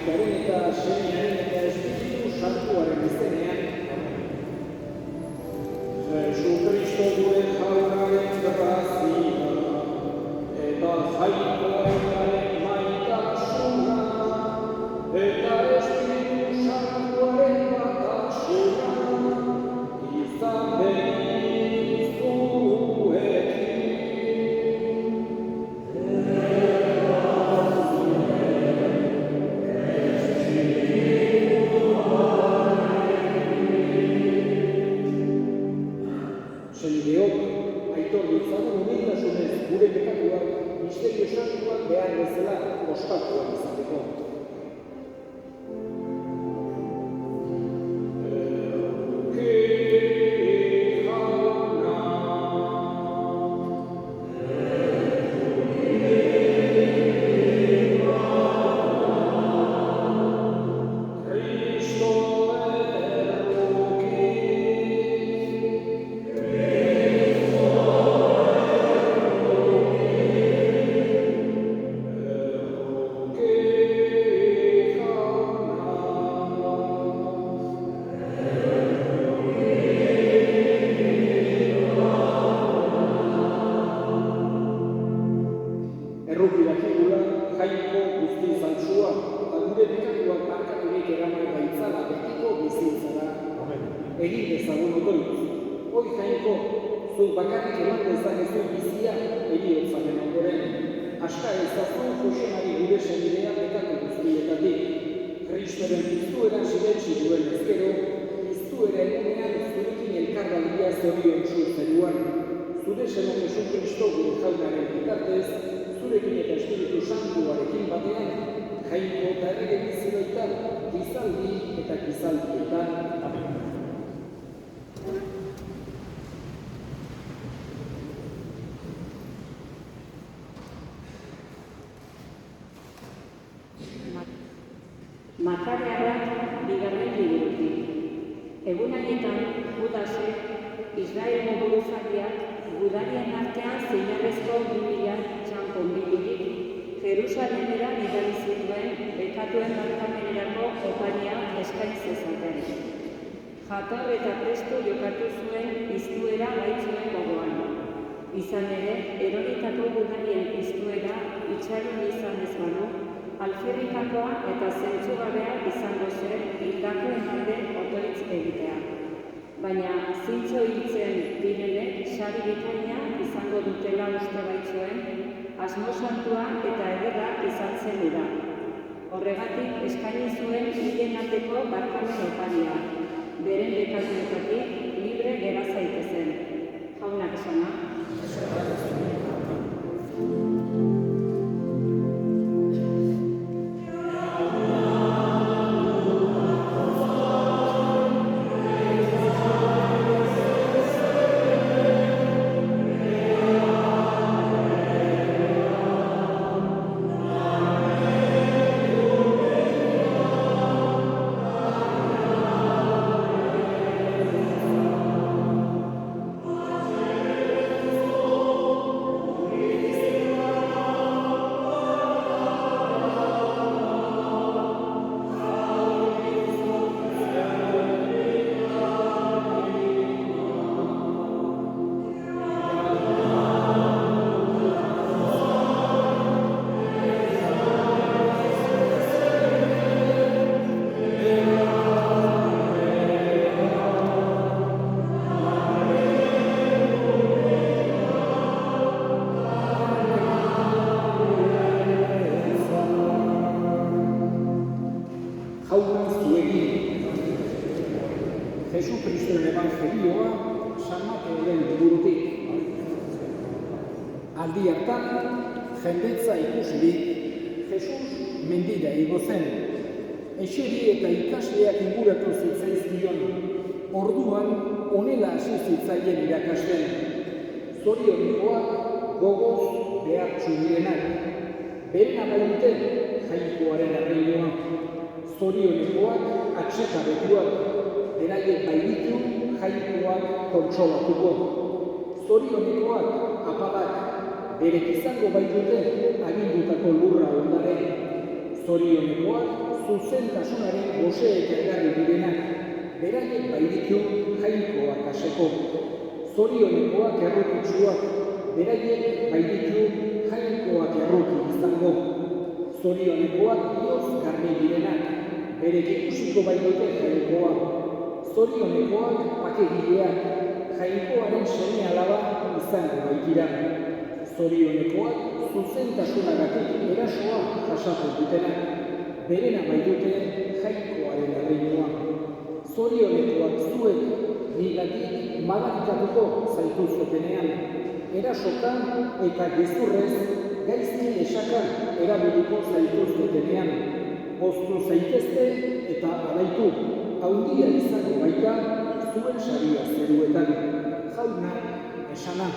Aitaren eta Semearen eta Espiritu Santuaren izenean. Jesucristo gure jaunaren grazia eta jainkoaren maitasuna eta Espiritu Santuaren batasuna izan behin zuekin. Senideok, aitor ditzagun humiltasunez gure pekatuak misterio santuak behar bezala ospatuak izateko. Errukidakigula, jainko guzti zantzua, eta gure bekatuak barkaturik eraman gaitzala betiko bizitzara. Egin dezagun otoitz. Hoi jainko, zuk bakarrik eman dezakezu bizia eriotzaren ondoren. Aska ezazu Josemari gure senidea bekatu guztietatik. Kristoren piztueran siretsi duen ezkero, piztuera egunean zurekin elkargaldia zoriontsu zeruan. Zure seno Jesucristo gure jaunaren bitartez, zurekin eta Espiritu Santuarekin batean, jainko eta errege bizibaitan, gizaldi eta gizaldietan. Amen. Makabearrak bigarren liburutik. Egun haietan, Judasek, Israelgo buruzagiak, gudarien artean zeinarrezko 2000 txanponbilurik, Jerusalemera bidali zituen bekatuen barkamenerako oparia eskain zezaten. Jator eta presto jokatu zuen piztuera baitzuen gogoan. Izan ere, eroritako gudarien piztuera itxaron izan ez banu, alferrikakoa eta zentzugabea izango zen hildakoen alde otoitz egitea. Baina zintzo hiltzen direnek sari bikaina izango dutela uste baitzuen, asmo santua eta ederra izan zen ura. Horregatik eskaini zuen hilen aldeko barkamen oparia, beren bekatuetatik libre gera zaitezen. Jaunak esana. Jesucristoren evangelioa San Mateoren liburutik. Aldi hartan, jendetza ikusirik, Jesus mendira igo zen. Eseri eta ikasleak inguratu zitzaizkion. Orduan, honela hasi zitzaien irakasten. Zorionikoak gogoz behartsu direnak. Beren abailute jainkoaren arreioa. Zorionikoak atsekabetuak. Beraiek bailitu jainkoak kontsolatuko. Zorionikoak apadak berek izango baitute agindutako lurra ondare. Zorionekoak zuzentasunaren gose eta egarri direnak, beraiek bairitu jainkoak aseko. Zorionekoak errukitsuak, beraiek bairitu jainkoak erruki izango. Zorionekoak bihotz garbi direnak, berek ikusiko baitute jainkoa. Zorionekoak pakegileak, jainkoaren seme alaba izango baitira. Zorionekoak zuzentasunagatik erasoa jasaten dutenak, berena baitute jainkoaren erreinua. Zorionekoak zuek nigatik madarikatuko zaituztenean, erasokan eta gezurrez gaizki esakan erabiliko zaituztenean, poztu zaitezte eta alaitu, handia izango baita zuen saria zeruetan, jauna esana.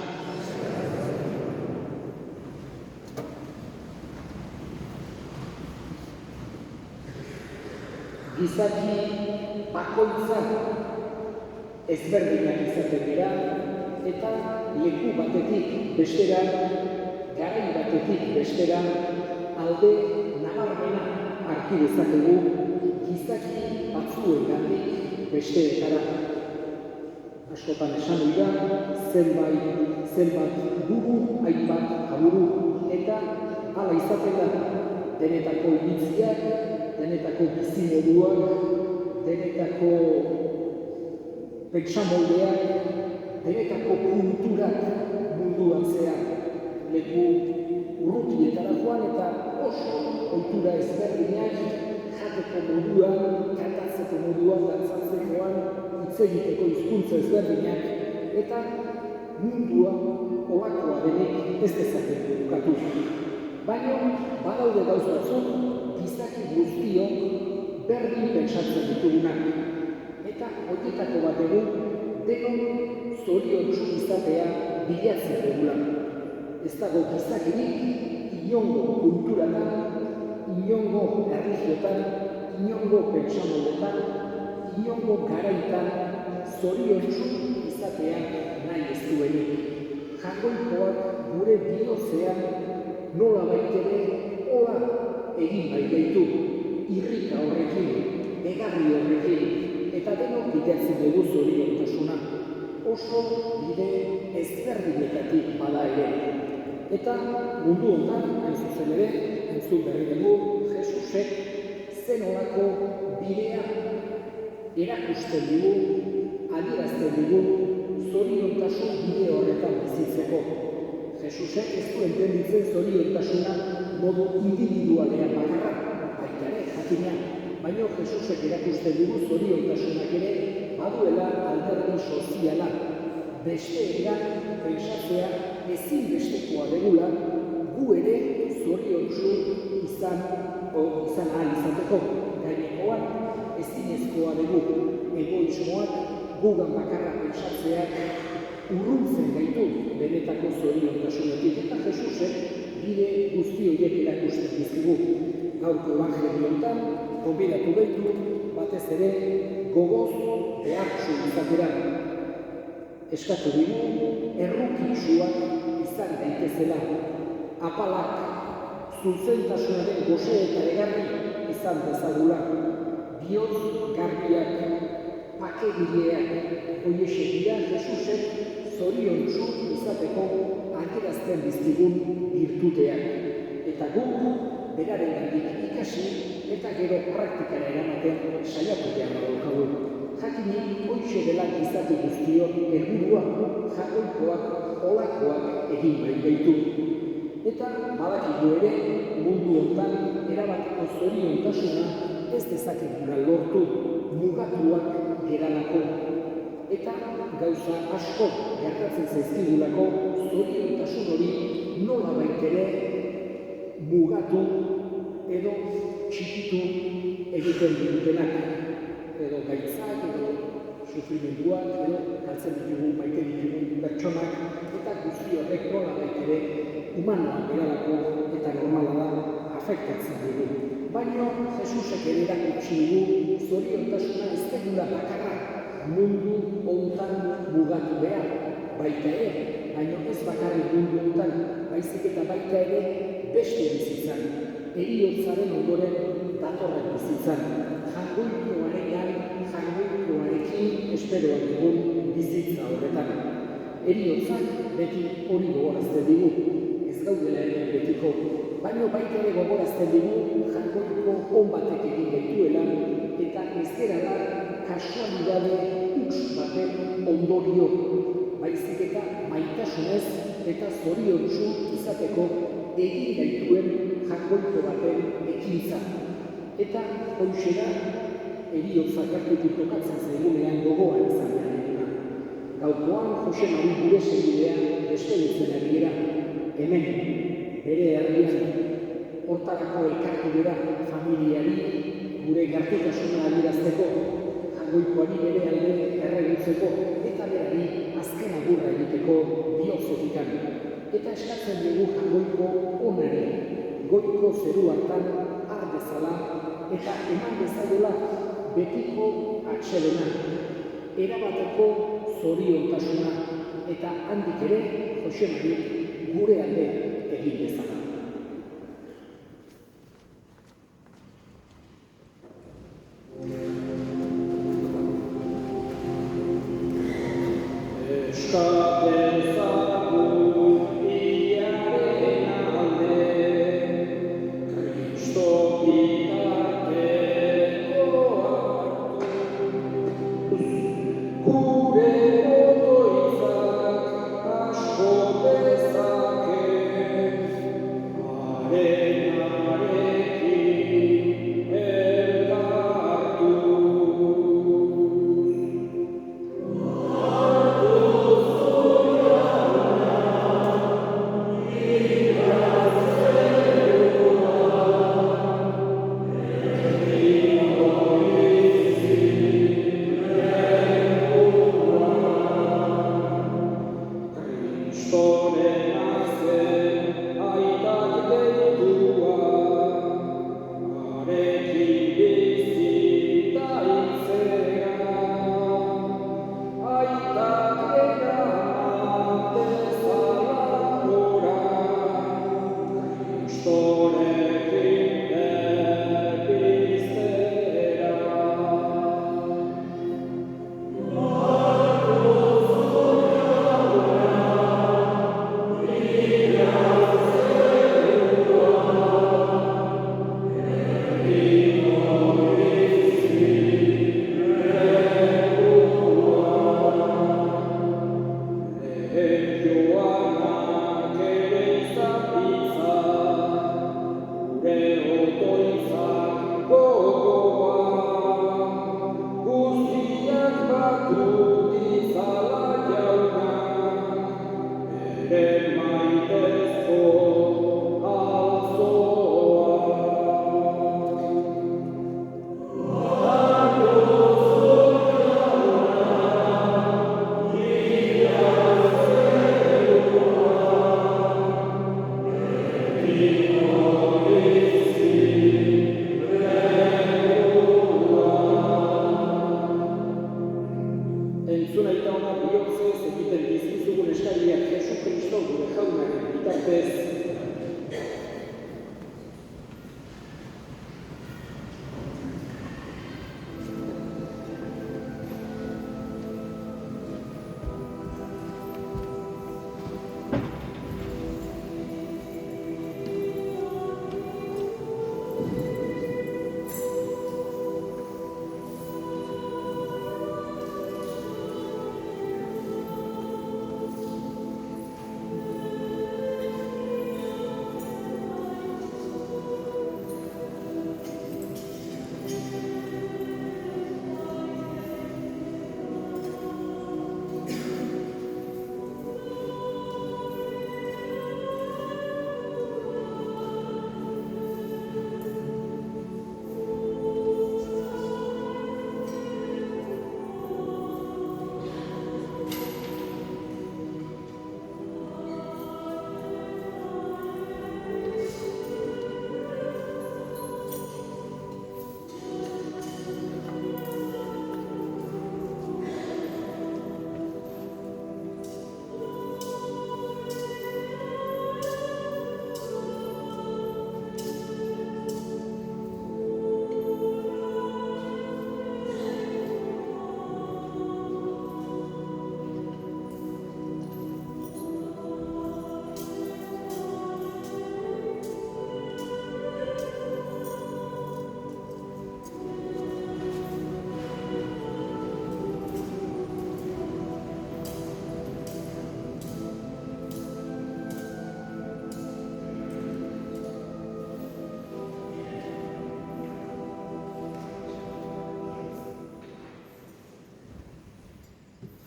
Gizaki bakoitza ezberdinak izaten dira eta leku batetik bestera, garai batetik bestera, alde nabarmena hartu dezakegu gizaki batzuengatik besteetara. Askotan esan dira, zenbat buru, hainbat aburu, eta hala izaten da, denetako iritziak, denetako bizimoduak, denetako pentsamoldeak, denetako kulturak munduan zehar, leku urrutietara joan eta oso ohitura ezberdinak, jateko modua, kantatzeko modua, dantzatzekoan, hitz egiteko hizkuntza ezberdinak, eta mundua olakoa denik ez dezakegu bukatu. Baina badaude gauza batzuk gizaki guztiok berdin pentsatzen ditugunak. Eta horietako bat egun denon zoriontsu izatea bilatzen dugula. Ez dago gizakirik inongo kulturatan, inongo erlijiotan, inongo pentsamoldetan, inongo garaitan zoriontsu izatea nahi ez duenik. Jainkoak gure bihotzean nola baitere hola egin baitaitu, irrika horrekin, egarri horrekin, eta denok bilatzen dugu zoriontasuna. Oso bide ezberdinetatik bada ere. Eta mundu honetan, hain zuzen ere, entzun berri dugu, Jesusek zenolako bidea erakusten dugu, adierazten dugu, zoriontasun bide horretan bizitzeko. Jesusek ez du entenditzen zoriontasuna modu individualean bakarra, baita ere jakina, baina Jesusek erakusten dugu zoriontasunak ere baduela alderdi soziala, besteetan pentsatzea ezinbestekoa degula gu ere zoriontsu izan ahal izateko. Gainekoan ezinezkoa dugu egoismoak gugan bakarra pentsatzeak urruntzen gaitu benetako zoriontasunetik, eta Jesusek bide guzti horiek erakusten dizkigu. Gaurko evangelioetan gonbidatu gaitu batez ere gogoz behartsu izatera. Eskatu digu errukitsuak izan daitezela, apalak zuzentasunaren gose eta egarri izan dezagula, bihotz garbiak, pakegileak, horiexek dira Jesusek zoriontsu izateko adierazten dizkigun virtuteak. Eta guk berarengandik ikasi eta gero praktikara eramaten saiatu behar daukagu. Jakinik hoixe dela gizaki guztiok helburua jainkoak olakoak egin baitaitu. Eta badakigu ere mundu honetan erabateko zoriontasuna ez dezakegula lortu mugatuak geralako. Eta gauza asko gertatzen zaizkigulako zoriontasun hori nolabait ere mugatu edo txikitu egiten ditutenak, edo gaitzak, edo sufrimenduak, edo galtzen ditugu maite ditugu pertsonak, eta guzti horrek nolabait ere humanoa geralako eta normala da afektatzen dugu. Baina Jesusek ere erakutsi dugu zoriontasuna ez dugula bakarra mundu honetan mugatu behar, baita ere, baina ez bakarrik mundu honetan, baizik eta baita ere beste bizitzan. heriotzaren ondoren datorren bizitzan, jangoikoarekin esperoan dugun bizitza horretan. Heriotzak beti hori gogorazten digu, ez gaudela ere betiko, baino baita ere gogorazten digu jangoiko on batek egin gaituela eta ez gerala kasualidade huts baten ondorio, baizik eta maitasunez eta zoriontsu izateko egin gaituen jangoiko baten ekintza. Eta horixe da, heriotzak hartutik tokatzen zaigunean gogoan izan behar duguna. Gaurkoan Jose Mari gure segidean despeditzen ari dira, hemen, bere herrian, hortarako elkartu dira familiari gure gertutasuna adierazteko, jangoikoari bere alde erregutzeko eta berari azken agurra egiteko bihotzetikan. Eta eskatzen dugu jangoiko onari, goiko zeru hartan har dezala eta eman dezaiola betiko atsedena, erabateko zoriontasuna eta handik ere Jose Mari gure alde egin dezala.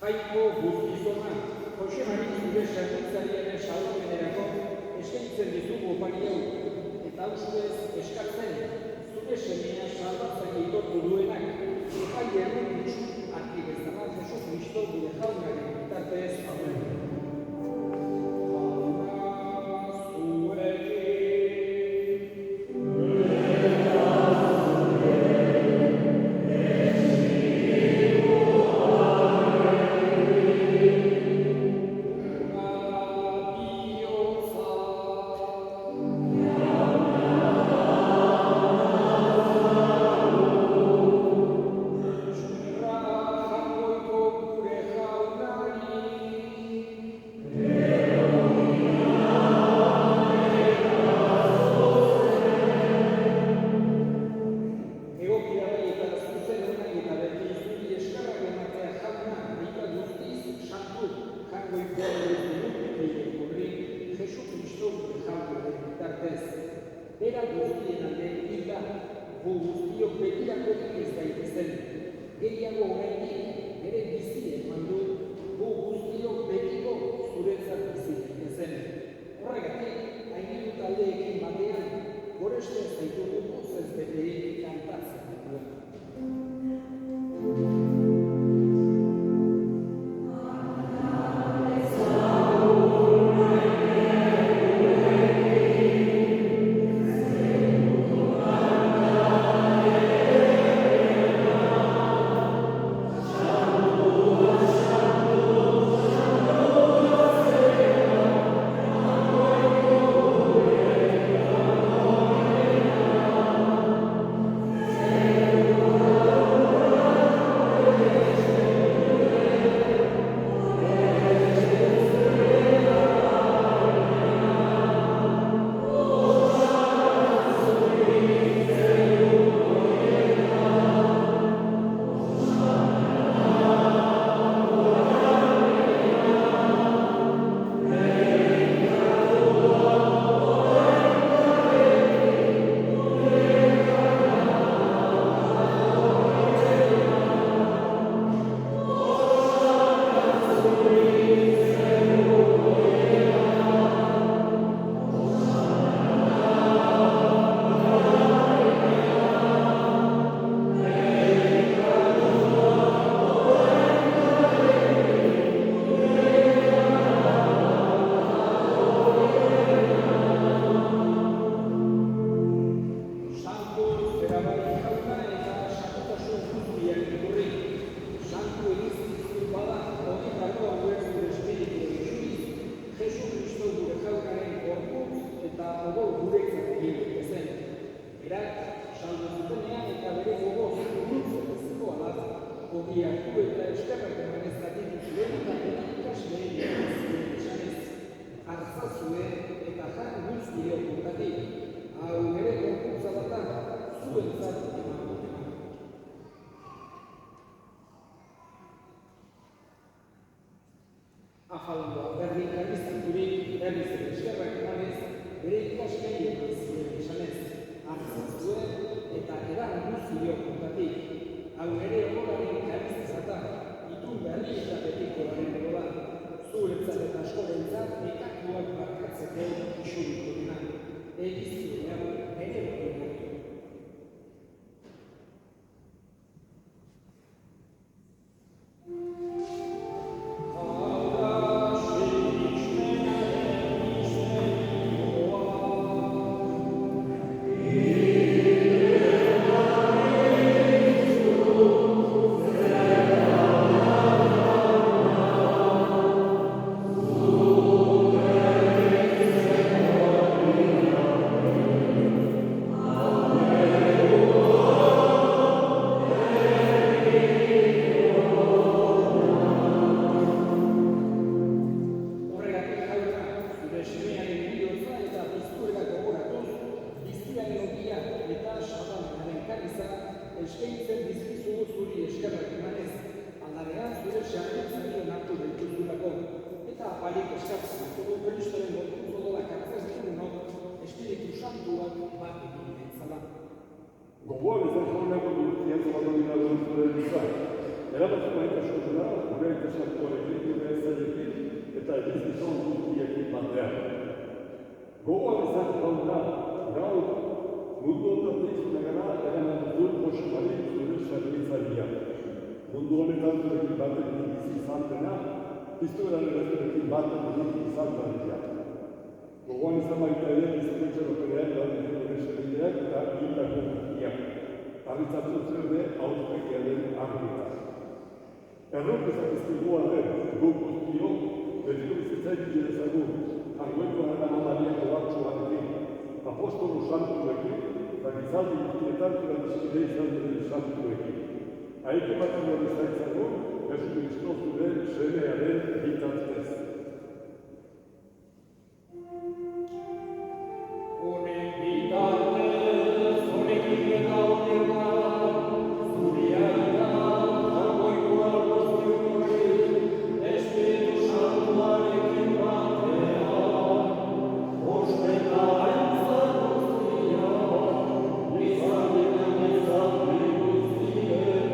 Jainko guztizona, Josemari zure sartutzailearen salamenerako eskaintzen dizugu opari hau, eta hausez eskatzen zure semea salbatzaile aitortu duenak, epailearen ditzu argi bezala Jesu Kristo gure jaunaren bitartez. Amen. Bera guztien alde hilda, gu guztiok begirako ez daitezen. Gehiago oraindik bere bizi eman du, gu guztiok begiko zuretzat bizi daitezen. Horregatik, hainiru taldeekin batean, goreste zaitugu pozez beterik kantatzen duen. Afalondoa berdin karrizaturik berriz ere eskerrak emanez, bere ikaskei eman ziren esanez, hartzazue eta edan guztio kontatik. Hau ere horaren karrizazata, itun berri eta betikoaren egola, zuretzat eta askorentzat nekatuak barkatzeko isuriko dena. Egizkidean ere horrenak. Eskaintzen dizkizugu zuri eskerrak emanez, aldarean zure sarritzen onartu dituzulako, eta apalik eskatzen dugu Kristoren gorputz odolak hartzez dugunok, Espiritu Santuak bat egin zala. Gogoan ezan jaunako guztiak zobatzen dira duen zure bizar. Erabatzeko gaitasuna gure aita santuarekin, gure ezarekin, eta egizkizon guztiekin batean. Gogoan ezak gauna, gaur mundu ondatik negara eraman dut Josemari zure zerbitzaria. Mundu honetan zurekin batek bizi izan dena, piztueran zurekin batek bizi izan dena. Gogoan izan baita ere bizitzaropenean gauden gure zerbideak eta hildako guztiak. Arritzatzen zerde auspekiaren argitak. Errok ezakizkigu arren, guk guztio, betiko bizitzaik ginezagun, argoeko Ana Mariako hartxoarekin, apostolo santuekin, eta gizaldi guztietan tradizkide izan duen santuekin. Haike bat hori zaitzagun, Jesu Kristo zure semearen bitartez. Honen bitartez, honekin gaudela, zuriaita, argoiko argoztiuri, Espiritu Santuarekin batean, ospeta entzat guztia, izanetan izan guztietan.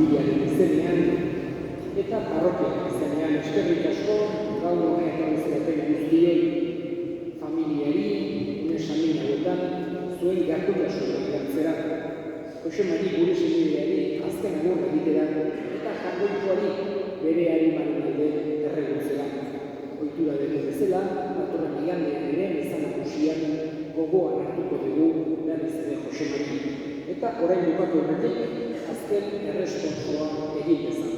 familiaren izenean, eta parrokiaren izenean eskerrik asko, gaur honetan izeraten guztioi, familiari, unesamin hauetan, zuen gartutasuna erantzera. Jose Mari gure senideari azken agurra egitera eta jargoituari bere harimaren alde erregutzera. Ohitura den bezala, datorren igandean ere meza nagusian gogoan hartuko dugu berriz ere Jose Mari. Eta orain bukatu horretik, azken erresponsoa egin dezan.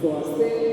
Zoazte